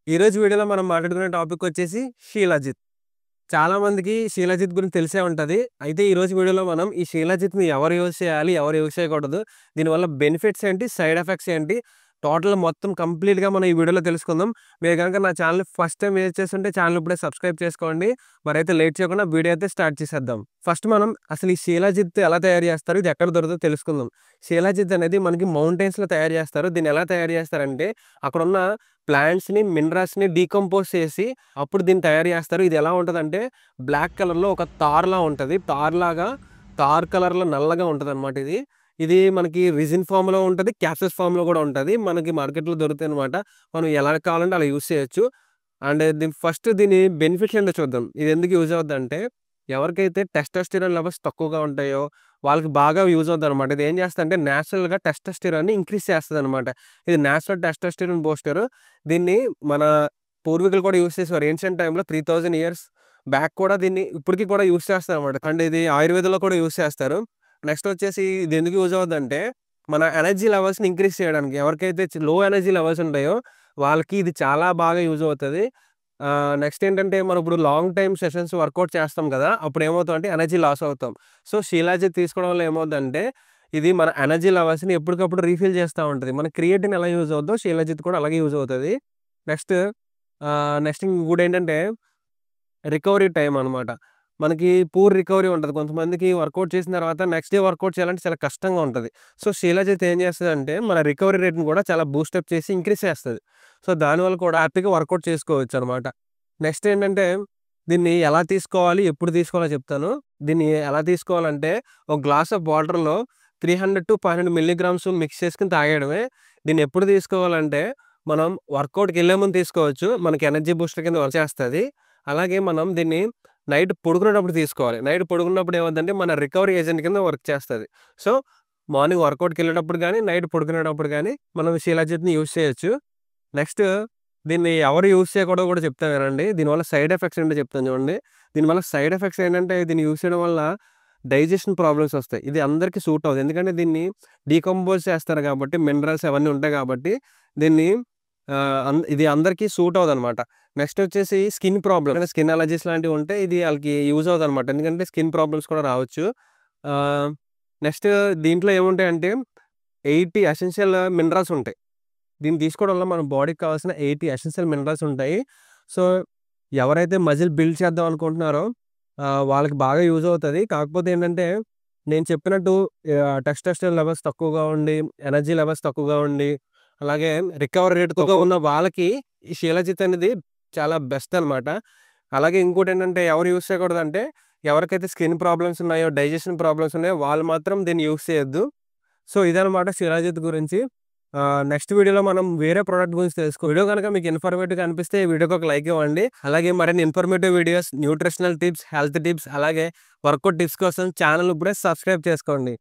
ఈరోజు వీడియోలో మనం మాట్లాడుకునే టాపిక్ వచ్చేసి షీలాజిత్. చాలా మందికి షీలాజిత్ గురించి తెలిసే ఉంటది. అయితే ఈరోజు వీడియోలో మనం ఈ షీలాజిత్‌ని ఎవరు యూజ్ చేయాలి? ఎవరు యూజ్ చేయకూడదు? దీనివల్ల బెనిఫిట్స్ ఏంటి? సైడ్ ఎఫెక్ట్స్ ఏంటి? టోటల్ మొత్తం కంప్లీట్‌గా మనం ఈ వీడియోలో తెలుసుకుందాం. మీరు గనుక నా ఛానెల్‌ని ఫస్ట్ టైమ్ విజిట్ చేస్తుంటే ఛానెల్ ఇప్పుడే సబ్స్క్రైబ్ చేసుకోండి. మరైతే లేట్ చేయకుండా వీడియో అయితే స్టార్ట్ చేసేద్దాం. ఫస్ట్ మనం అసలు ఈ షీలాజిత్ ఎలా తయారు చేస్తారు? ఇది ఎక్కడ దొరుకుతుందో తెలుసుకుందాం. షీలాజిత్ అనేది మనకి మౌంటైన్స్‌లో తయారు చేస్తారు. దీన్ని ఎలా తయారు చేస్తారంటే అక్కడున్న ప్లాంట్స్‌ని, మినరల్స్‌ని డీకంపోజ్ చేసి అప్పుడు దీన్ని తయారు చేస్తారు. ఇది ఎలా ఉంటదంటే బ్లాక్ కలర్‌లో ఒక తార్‌లా ఉంటది. తార్ కలర్‌లో నల్లగా ఉంటదనమాట ఇది. ఇది మనకి రెసిన్ ఫార్మ్‌లో ఉంటది. క్యాప్సూల్స్ ఫార్మ్‌లో గూడా ఉంటది. మనకి మార్కెట్‌లో దొరుకుతాయనమాట. మనం ఎలా కావాలంటే అలా యూజ్ చేయొచ్చు. అండ్ దీని బెనిఫిట్స్ ఏంటో చూద్దాం. ఇది ఎందుకు యూజ్ అవుద్దంటే ఎవరికైతే టెస్టోస్టెరాన్ లెవెల్స్ తక్కువగా ఉంటాయో వాళ్ళకి బాగా యూజ్ అవుద్దనమాట. ఇది ఏం చేస్తదంటే నేచురల్‌గా టెస్టోస్టెరాన్‌ని ఇంక్రీజ్ చేస్తదనమాట. ఇది నేచురల్ టెస్టోస్టెరాన్ బూస్టర్. దీన్ని మన పూర్వీకులు కూడా యూజ్ చేసేవారు. ఏన్షియంట్ టైమ్‌లో 3000 ఇయర్స్ బ్యాక్ కూడా దీన్ని ఇప్పటికి కూడా యూజ్ చేస్తారనమాట. అండ్ ఇది ఆయుర్వేదంలో కూడా యూజ్ చేస్తారు. నెక్స్ట్ వచ్చేసి ఇది ఎందుకు యూజ్ అవుద్దంటే మన ఎనర్జీ లెవెల్స్‌ని ఇంక్రీజ్ చేయడానికి. ఎవరికైతే లో ఎనర్జీ లెవెల్స్ ఉంటాయో వాళ్ళకి ఇది చాలా బాగా యూజ్ అవుతది. నెక్స్ట్ ఏంటంటే మనం ఇప్పుడు లాంగ్ టైమ్ సెషన్స్ వర్కౌట్ చేస్తాం కదా! అప్పుడు ఏమవుతామంటే ఎనర్జీ లాస్ అవుతాం. సో, షీలాజిత్ తీసుకోవడం వల్ల ఏమవుద్దంటే ఇది మన ఎనర్జీ లెవెల్స్‌ని ఎప్పటికప్పుడు రీఫిల్ చేస్తా ఉంటది. మన క్రియేటిన్ ఎలా యూజ్ అవుద్దో షీలాజిత్ కూడా అలాగే యూజ్ అవుతది. నెక్స్ట్ నెక్స్ట్ ఇంకోటేంటంటే రికవరీ టైమ్ అనమాట. మనకి పూర్ రికవరీ ఉంటది. కొంతమందికి వర్కౌట్ చేసిన తర్వాత నెక్స్ట్ డే వర్కౌట్ చేయాలంటే చాలా కష్టంగా ఉంటది. సో, షీలాజిత్ ఏం చేస్తదంటే మన రికవరీ రేట్‌ని కూడా చాలా బూస్టప్ చేసి ఇంక్రీజ్ చేస్తది. సో, దానివల్ల కూడా హ్యాపీగా వర్కౌట్ చేసుకోవచ్చనమాట. నెక్స్ట్ ఏంటంటే దీన్ని ఎలా తీసుకోవాలి? ఎప్పుడు తీసుకోవాలో చెప్తాను. దీన్ని ఎలా తీసుకోవాలంటే ఒక గ్లాస్ ఆఫ్ వాటర్‌లో 300-500 మిల్లీగ్రామ్స్ మిక్స్ చేసుకొని తాగేయడమే. దీన్ని ఎప్పుడు తీసుకోవాలంటే మనం వర్కౌట్‌కెళ్ళే ముందు తీసుకోవచ్చు. మనకి ఎనర్జీ బూస్టర్ కింద వర్క్ చేస్తది. అలాగే మనం దీన్ని నైట్ పడుకునేటప్పుడు తీసుకోవాలి. నైట్ పడుకున్నప్పుడు ఏమవుద్దంటే మన రికవరీ ఏజెంట్ కింద వర్క్ చేస్తది. సో, మార్నింగ్ వర్కౌట్‌కెళ్ళేటప్పుడు గాని, నైట్ పడుకునేటప్పుడు గాని మనం షీలాజిత్‌ని యూజ్ చేయొచ్చు. నెక్స్ట్ దీన్ని ఎవరు యూజ్ చేయకూడదో కూడా చెప్తా వినండి. దీనివల్ల సైడ్ ఎఫెక్ట్స్ ఏంటో చెప్తాను చూడండి. దీనివల్ల సైడ్ ఎఫెక్ట్స్ ఏంటంటే దీన్ని యూజ్ చేయడం వల్ల డైజెషన్ ప్రాబ్లమ్స్ వస్తాయి. ఇది అందరికి సూట్ అవ్వదు. ఎందుకంటే దీన్ని డీకంపోజ్ చేస్తారు కాబట్టి మినరల్స్ అవన్నీ ఉంటాయి కాబట్టి దీన్ని ఇది అందరికీ సూట్ అవ్వదనమాట. నెక్స్ట్ వచ్చేసి స్కిన్ ప్రాబ్లమ్. స్కిన్ అలర్జీస్ లాంటివి ఉంటే ఇది ఆళ్ళకి యూజ్ అవ్వదనమాట. ఎందుకంటే స్కిన్ ప్రాబ్లమ్స్ కూడా రావచ్చు. ఆహ్, నెక్స్ట్ దీంట్లో ఏముంటాయంటే 80 ఎసెన్షియల్ మినరల్స్ ఉంటాయి. దీన్ని తీసుకోవడం వల్ల మన బాడీకి కావాల్సిన 80 ఎసెన్షియల్ మినరల్స్ ఉంటాయి. సో, ఎవరైతే మజిల్ బిల్డ్ చేద్దాం అనుకుంటున్నారో వాళ్ళకి బాగా యూజ్ అవుతది. కాకపోతే ఏంటంటే నేను చెప్పినట్టు టెస్టోస్టెరాన్ లెవెల్స్ తక్కువగా ఉండి, ఎనర్జీ లెవెల్స్ తక్కువగా ఉండి, అలాగే రికవరీ రేట్ తక్కువగా ఉన్న వాళ్ళకి ఈ షీలాజిత్ అనేది చాలా బెస్ట్ అనమాట. అలాగే ఇంకోటేంటంటే ఎవరు యూజ్ చేయకూడదంటే ఎవరికైతే స్కిన్ ప్రాబ్లమ్స్ ఉన్నాయో, డైజెషన్ ప్రాబ్లమ్స్ ఉన్నాయో వాళ్ళు మాత్రం దీన్ని యూజ్ చేయొద్దు. సో, ఇదనమాట షిరాజిత్ గురించి. నెక్స్ట్ వీడియోలో మనం వేరే ప్రొడక్ట్ గురించి వీడియో గనక మీకు ఇన్ఫర్మేటివ్‌గా అనిపిస్తే ఈ వీడియోకి ఒక లైక్ ఇవ్వండి. అలాగే మరిన్ని informative videos, nutritional tips, health tips అలాగే వర్కౌట్ టిప్స్ కోసం ఛానెల్ ఇప్పుడే సబ్స్క్రైబ్ చేసుకోండి.